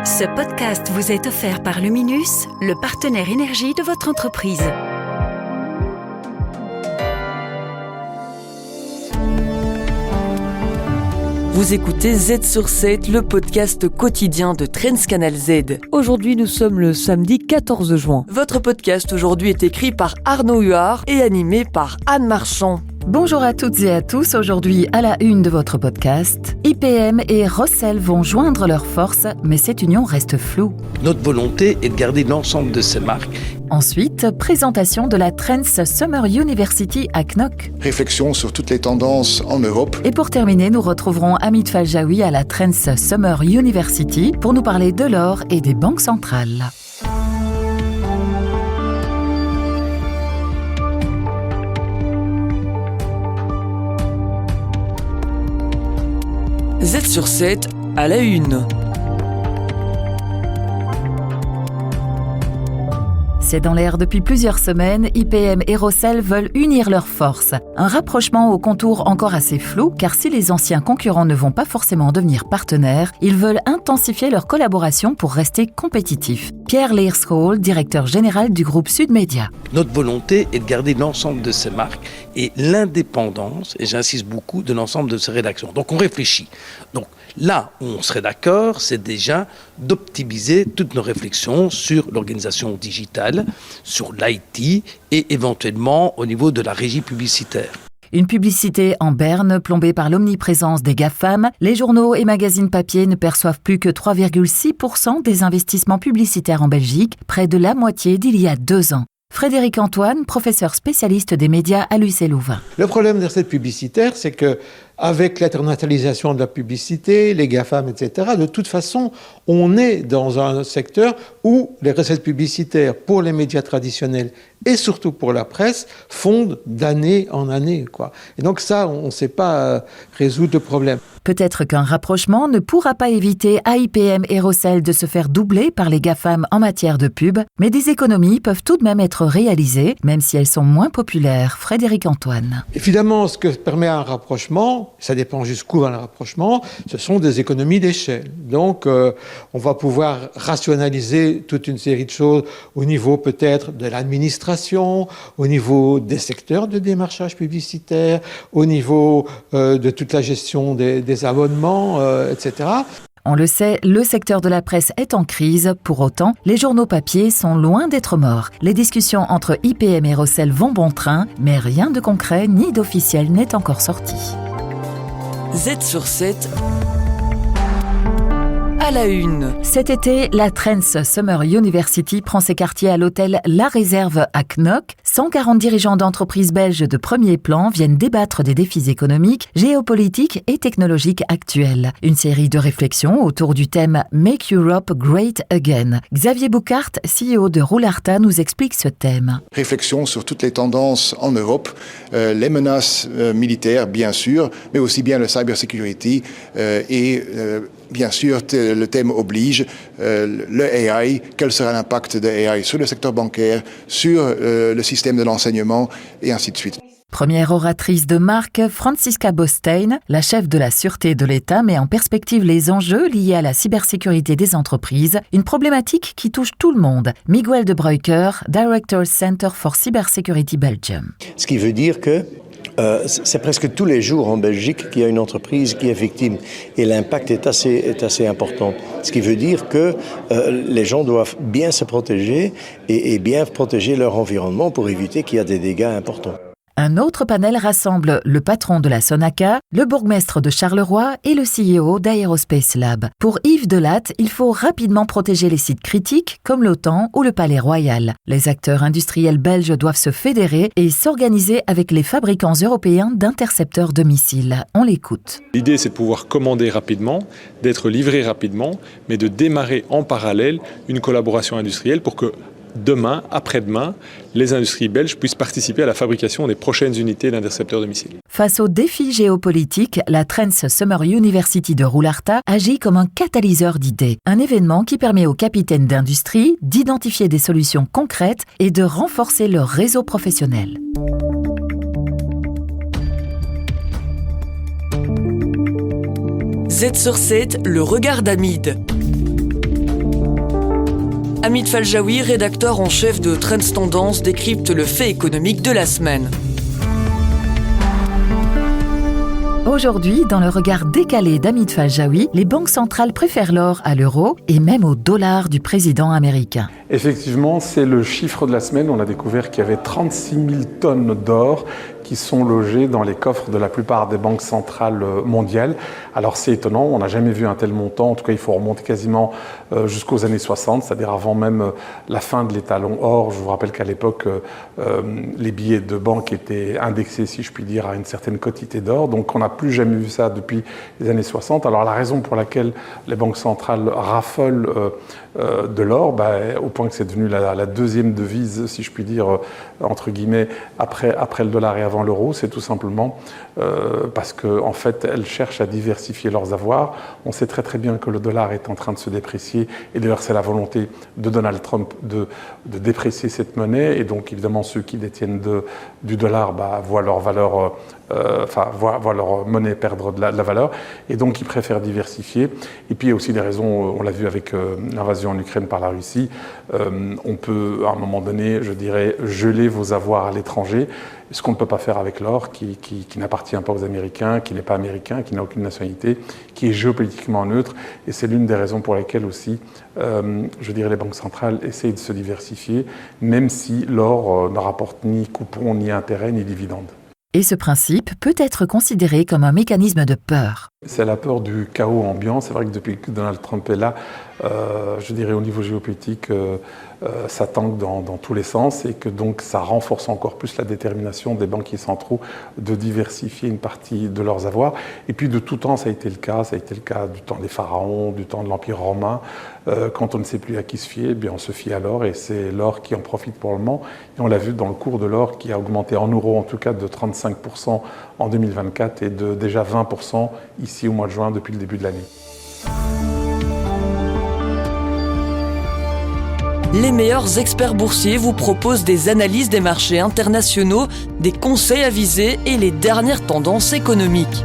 Ce podcast vous est offert par Luminus, le partenaire énergie de votre entreprise. Vous écoutez Z sur 7, le podcast quotidien de Trends Canal Z. Aujourd'hui, nous sommes le samedi 14 juin. Votre podcast aujourd'hui est écrit par Arnaud Huard et animé par Anne Marchand. Bonjour à toutes et à tous. Aujourd'hui, à la une de votre podcast, IPM et Rossel vont joindre leurs forces, mais cette union reste floue. Notre volonté est de garder l'ensemble de ces marques. Ensuite, présentation de la Trends Summer University à Knock. Réflexion sur toutes les tendances en Europe. Et pour terminer, nous retrouverons Hamid Faljaoui à la Trends Summer University pour nous parler de l'or et des banques centrales. Z sur 7, à la une. C'est dans l'air depuis plusieurs semaines, IPM et Rossel veulent unir leurs forces. Un rapprochement aux contours encore assez flou, car si les anciens concurrents ne vont pas forcément devenir partenaires, ils veulent intensifier leur collaboration pour rester compétitifs. Pierre Leerschol, directeur général du groupe Sud Média. Notre volonté est de garder l'ensemble de ces marques et l'indépendance, et j'insiste beaucoup, de l'ensemble de ces rédactions. Donc on réfléchit. Donc là où on serait d'accord, c'est déjà d'optimiser toutes nos réflexions sur l'organisation digitale, sur l'IT et éventuellement au niveau de la régie publicitaire. Une publicité en berne plombée par l'omniprésence des GAFAM, les journaux et magazines papier ne perçoivent plus que 3,6% des investissements publicitaires en Belgique, près de la moitié d'il y a 2 ans. Frédéric Antoine, professeur spécialiste des médias à l'UC Louvain. Le problème de la recette publicitaire, c'est que avec l'internationalisation de la publicité, les GAFAM, etc., de toute façon, on est dans un secteur où les recettes publicitaires pour les médias traditionnels et surtout pour la presse fondent d'année en année, quoi. Et donc ça, on ne sait pas résoudre le problème. Peut-être qu'un rapprochement ne pourra pas éviter à IPM et Rossel de se faire doubler par les GAFAM en matière de pub, mais des économies peuvent tout de même être réalisées, même si elles sont moins populaires. Frédéric Antoine. Évidemment, ce que permet un rapprochement, ça dépend jusqu'où va le rapprochement, ce sont des économies d'échelle. Donc, on va pouvoir rationaliser toute une série de choses au niveau peut-être de l'administration, au niveau des secteurs de démarchage publicitaire, au niveau de toute la gestion des abonnements, etc. On le sait, le secteur de la presse est en crise. Pour autant, les journaux papier sont loin d'être morts. Les discussions entre IPM et Rossel vont bon train, mais rien de concret ni d'officiel n'est encore sorti. Z sur 7, à la une. Cet été, la Trends Summer University prend ses quartiers à l'hôtel La Réserve à Knock. 140 dirigeants d'entreprises belges de premier plan viennent débattre des défis économiques, géopolitiques et technologiques actuels. Une série de réflexions autour du thème « Make Europe Great Again ». Xavier Boucart, CEO de Roularta, nous explique ce thème. Réflexion sur toutes les tendances en Europe, les menaces militaires, bien sûr, mais aussi bien le cybersecurity et bien sûr, le thème oblige, le AI, quel sera l'impact de AI sur le secteur bancaire, sur le système de l'enseignement, et ainsi de suite. Première oratrice de marque, Franziska Bostein, la chef de la sûreté de l'État, met en perspective les enjeux liés à la cybersécurité des entreprises, une problématique qui touche tout le monde. Miguel de Bruycker, Director Center for Cybersecurity Belgium. Ce qui veut dire que c'est presque tous les jours en Belgique qu'il y a une entreprise qui est victime et l'impact est assez important. Ce qui veut dire que les gens doivent bien se protéger et bien protéger leur environnement pour éviter qu'il y ait des dégâts importants. Un autre panel rassemble le patron de la Sonaca, le bourgmestre de Charleroi et le CEO d'Aerospace Lab. Pour Yves Delatte, il faut rapidement protéger les sites critiques comme l'OTAN ou le Palais Royal. Les acteurs industriels belges doivent se fédérer et s'organiser avec les fabricants européens d'intercepteurs de missiles. On l'écoute. L'idée, c'est de pouvoir commander rapidement, d'être livré rapidement, mais de démarrer en parallèle une collaboration industrielle pour que demain, après-demain, les industries belges puissent participer à la fabrication des prochaines unités d'intercepteurs de missiles. Face aux défis géopolitiques, la Trends Summer University de Roularta agit comme un catalyseur d'idées. Un événement qui permet aux capitaines d'industrie d'identifier des solutions concrètes et de renforcer leur réseau professionnel. Z sur 7, le regard d'Hamid. Hamid Faljaoui, rédacteur en chef de Trends Tendance, décrypte le fait économique de la semaine. Aujourd'hui, dans le regard décalé d'Hamid Faljaoui, les banques centrales préfèrent l'or à l'euro et même au dollar du président américain. Effectivement, c'est le chiffre de la semaine. On a découvert qu'il y avait 36 000 tonnes d'or qui sont logées dans les coffres de la plupart des banques centrales mondiales. Alors c'est étonnant, on n'a jamais vu un tel montant. En tout cas, il faut remonter quasiment jusqu'aux années 60, c'est-à-dire avant même la fin de l'étalon or. Je vous rappelle qu'à l'époque, les billets de banque étaient indexés, si je puis dire, à une certaine quantité d'or. Donc on n'a plus jamais vu ça depuis les années 60. Alors la raison pour laquelle les banques centrales raffolent de l'or, au point que c'est devenu la deuxième devise, si je puis dire, entre guillemets, après le dollar et avant l'euro, c'est tout simplement parce qu'en fait, elles cherchent à diversifier leurs avoirs. On sait très très bien que le dollar est en train de se déprécier, et d'ailleurs c'est la volonté de Donald Trump de déprécier cette monnaie, et donc évidemment ceux qui détiennent du dollar voient leur valeur, voient leur monnaie perdre de la valeur, et donc ils préfèrent diversifier. Et puis il y a aussi des raisons, on l'a vu avec l'invasion en Ukraine par la Russie, on peut à un moment donné, je dirais, geler vos avoirs à l'étranger, ce qu'on ne peut pas faire avec l'or, qui n'appartient pas aux Américains, qui n'est pas américain, qui n'a aucune nationalité, qui est géopolitiquement neutre. Et c'est l'une des raisons pour lesquelles aussi, je dirais, les banques centrales essayent de se diversifier, même si l'or ne rapporte ni coupons, ni intérêts, ni dividendes. Et ce principe peut être considéré comme un mécanisme de peur. C'est la peur du chaos ambiant. C'est vrai que depuis que Donald Trump est là, je dirais au niveau géopolitique, ça tangue dans tous les sens, et que donc ça renforce encore plus la détermination des banquiers centraux de diversifier une partie de leurs avoirs. Et puis de tout temps, ça a été le cas. Ça a été le cas du temps des pharaons, du temps de l'Empire romain. Quand on ne sait plus à qui se fier, on se fie à l'or, et c'est l'or qui en profite pour le moment. Et on l'a vu dans le cours de l'or qui a augmenté en euros, en tout cas de 35% en 2024 et de déjà 20% ici au mois de juin depuis le début de l'année. Les meilleurs experts boursiers vous proposent des analyses des marchés internationaux, des conseils avisés et les dernières tendances économiques.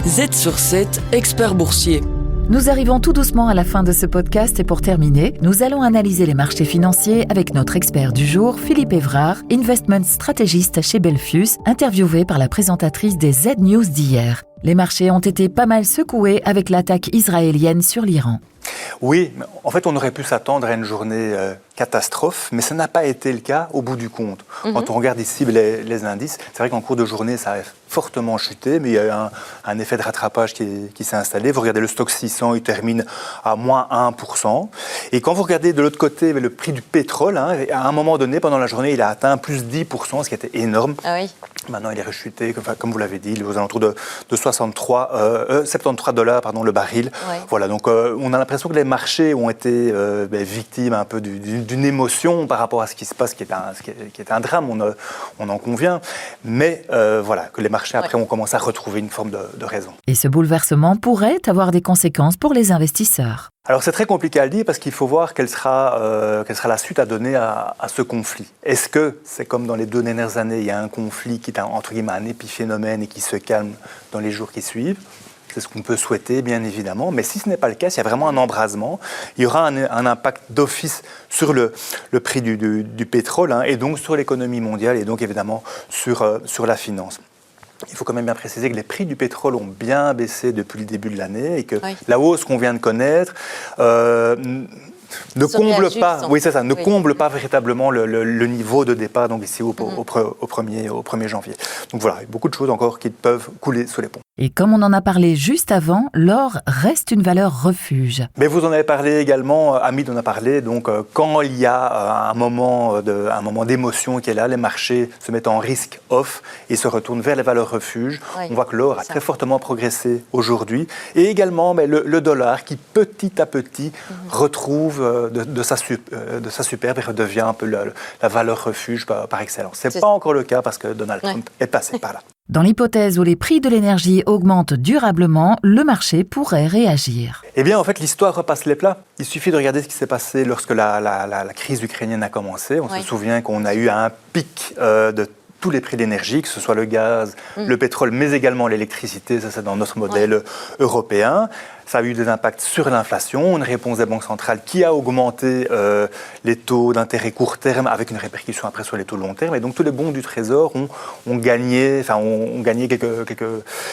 Z sur 7, experts boursiers. Nous arrivons tout doucement à la fin de ce podcast, et pour terminer, nous allons analyser les marchés financiers avec notre expert du jour, Philippe Évrard, investment stratégiste chez Belfius, interviewé par la présentatrice des Z News d'hier. Les marchés ont été pas mal secoués avec l'attaque israélienne sur l'Iran. Oui, en fait, on aurait pu s'attendre à une journée catastrophe, mais ça n'a pas été le cas au bout du compte. Quand on regarde ici les indices, c'est vrai qu'en cours de journée, ça a fortement chuté, mais il y a eu un effet de rattrapage qui s'est installé. Vous regardez le stock 600, il termine à moins 1%. Et quand vous regardez de l'autre côté le prix du pétrole, à un moment donné, pendant la journée, il a atteint plus 10%, ce qui était énorme. Ah oui. Maintenant, il est rechuté, comme vous l'avez dit, aux alentours de 73 dollars le baril. Ouais. Voilà, donc on a l'impression que les marchés ont été victimes un peu d'une émotion par rapport à ce qui se passe, qui est un drame, on en convient. Mais voilà, que les marchés après ont commencé à retrouver une forme de raison. Et ce bouleversement pourrait avoir des conséquences pour les investisseurs. Alors c'est très compliqué à le dire parce qu'il faut voir quelle sera la suite à donner à ce conflit. Est-ce que c'est comme dans les 2 dernières années, il y a un conflit qui est entre guillemets un épiphénomène et qui se calme dans les jours qui suivent? C'est ce qu'on peut souhaiter, bien évidemment. Mais si ce n'est pas le cas, s'il y a vraiment un embrasement, il y aura un impact d'office sur le prix du pétrole, et donc sur l'économie mondiale et donc évidemment sur la finance. Il faut quand même bien préciser que les prix du pétrole ont bien baissé depuis le début de l'année et que la hausse qu'on vient de connaître ne comble pas véritablement le niveau de départ donc ici au 1er janvier. Donc voilà, il y a beaucoup de choses encore qui peuvent couler sous les ponts. Et comme on en a parlé juste avant, l'or reste une valeur refuge. Mais vous en avez parlé également, Hamid en a parlé, donc quand il y a un moment d'émotion qui est là, les marchés se mettent en risk off et se retournent vers les valeurs refuges. Oui, on voit que l'or a très fortement progressé aujourd'hui. Et également le dollar qui petit à petit retrouve de sa superbe et redevient un peu la valeur refuge par excellence. Ce n'est pas encore le cas parce que Donald Trump est passé par là. Dans l'hypothèse où les prix de l'énergie augmentent durablement, le marché pourrait réagir. Eh bien, en fait, l'histoire repasse les plats. Il suffit de regarder ce qui s'est passé lorsque la crise ukrainienne a commencé. On se souvient qu'on a eu un pic de tous les prix de l'énergie, que ce soit le gaz, le pétrole, mais également l'électricité, ça c'est dans notre modèle européen. Ça a eu des impacts sur l'inflation, une réponse des banques centrales qui a augmenté les taux d'intérêt court terme avec une répercussion après sur les taux long terme. Et donc tous les bons du Trésor ont gagné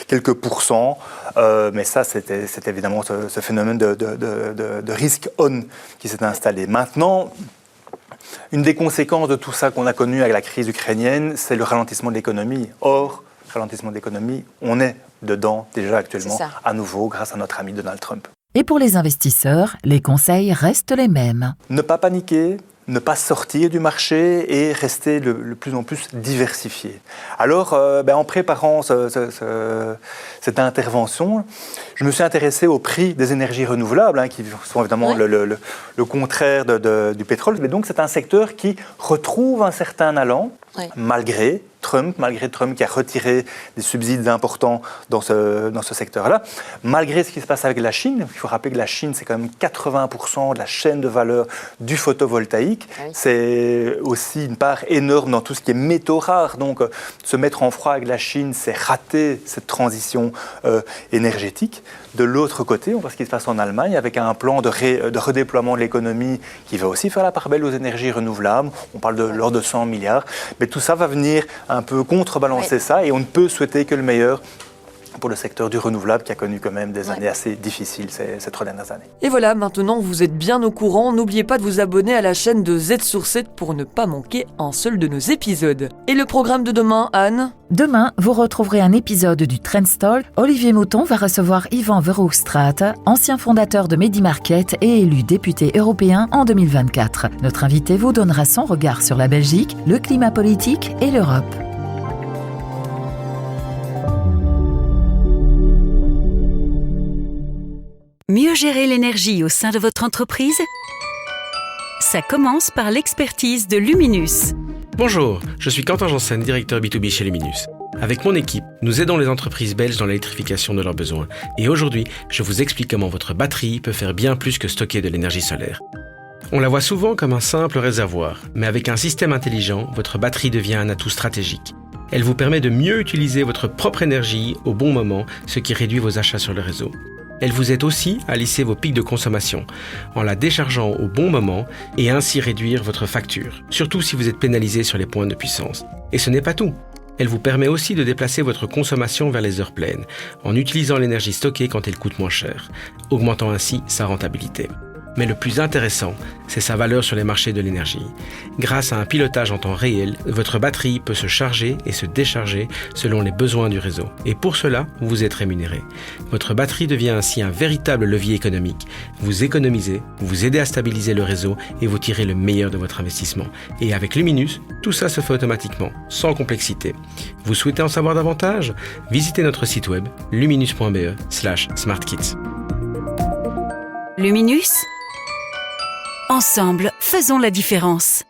quelques pourcents. Mais ça, c'était évidemment ce phénomène de risque on qui s'est installé. Maintenant, une des conséquences de tout ça qu'on a connu avec la crise ukrainienne, c'est le ralentissement de l'économie. Or, ralentissement de l'économie, on est dedans déjà actuellement, à nouveau, grâce à notre ami Donald Trump. Et pour les investisseurs, les conseils restent les mêmes. Ne pas paniquer, ne pas sortir du marché et rester le plus en plus diversifié. Alors, en préparant cette intervention, je me suis intéressé au prix des énergies renouvelables, qui sont évidemment le contraire du pétrole. Mais donc, c'est un secteur qui retrouve un certain allant, malgré Trump qui a retiré des subsides importants dans ce secteur-là, malgré ce qui se passe avec la Chine. Il faut rappeler que la Chine, c'est quand même 80% de la chaîne de valeur du photovoltaïque. C'est aussi une part énorme dans tout ce qui est métaux rares. Donc, se mettre en froid avec la Chine, c'est rater cette transition énergétique. De l'autre côté, on voit ce qui se passe en Allemagne avec un plan de redéploiement de l'économie qui va aussi faire la part belle aux énergies renouvelables. On parle de l'ordre de 100 milliards. Mais tout ça va venir un peu contrebalancer ça et on ne peut souhaiter que le meilleur pour le secteur du renouvelable qui a connu quand même des années assez difficiles ces 3 dernières années. Et voilà, maintenant vous êtes bien au courant, n'oubliez pas de vous abonner à la chaîne de Z sur 7 pour ne pas manquer un seul de nos épisodes. Et le programme de demain, Anne ? Demain, vous retrouverez un épisode du Trendstalk. Olivier Mouton va recevoir Yvan Verhoefstraat, ancien fondateur de Medimarket et élu député européen en 2024. Notre invité vous donnera son regard sur la Belgique, le climat politique et l'Europe. Mieux gérer l'énergie au sein de votre entreprise ? Ça commence par l'expertise de Luminus. Bonjour, je suis Quentin Janssen, directeur B2B chez Luminus. Avec mon équipe, nous aidons les entreprises belges dans l'électrification de leurs besoins. Et aujourd'hui, je vous explique comment votre batterie peut faire bien plus que stocker de l'énergie solaire. On la voit souvent comme un simple réservoir, mais avec un système intelligent, votre batterie devient un atout stratégique. Elle vous permet de mieux utiliser votre propre énergie au bon moment, ce qui réduit vos achats sur le réseau. Elle vous aide aussi à lisser vos pics de consommation en la déchargeant au bon moment et ainsi réduire votre facture, surtout si vous êtes pénalisé sur les points de puissance. Et ce n'est pas tout. Elle vous permet aussi de déplacer votre consommation vers les heures pleines en utilisant l'énergie stockée quand elle coûte moins cher, augmentant ainsi sa rentabilité. Mais le plus intéressant, c'est sa valeur sur les marchés de l'énergie. Grâce à un pilotage en temps réel, votre batterie peut se charger et se décharger selon les besoins du réseau. Et pour cela, vous êtes rémunéré. Votre batterie devient ainsi un véritable levier économique. Vous économisez, vous aidez à stabiliser le réseau et vous tirez le meilleur de votre investissement. Et avec Luminus, tout ça se fait automatiquement, sans complexité. Vous souhaitez en savoir davantage ? Visitez notre site web luminus.be/smartkits. Luminus ? Ensemble, faisons la différence.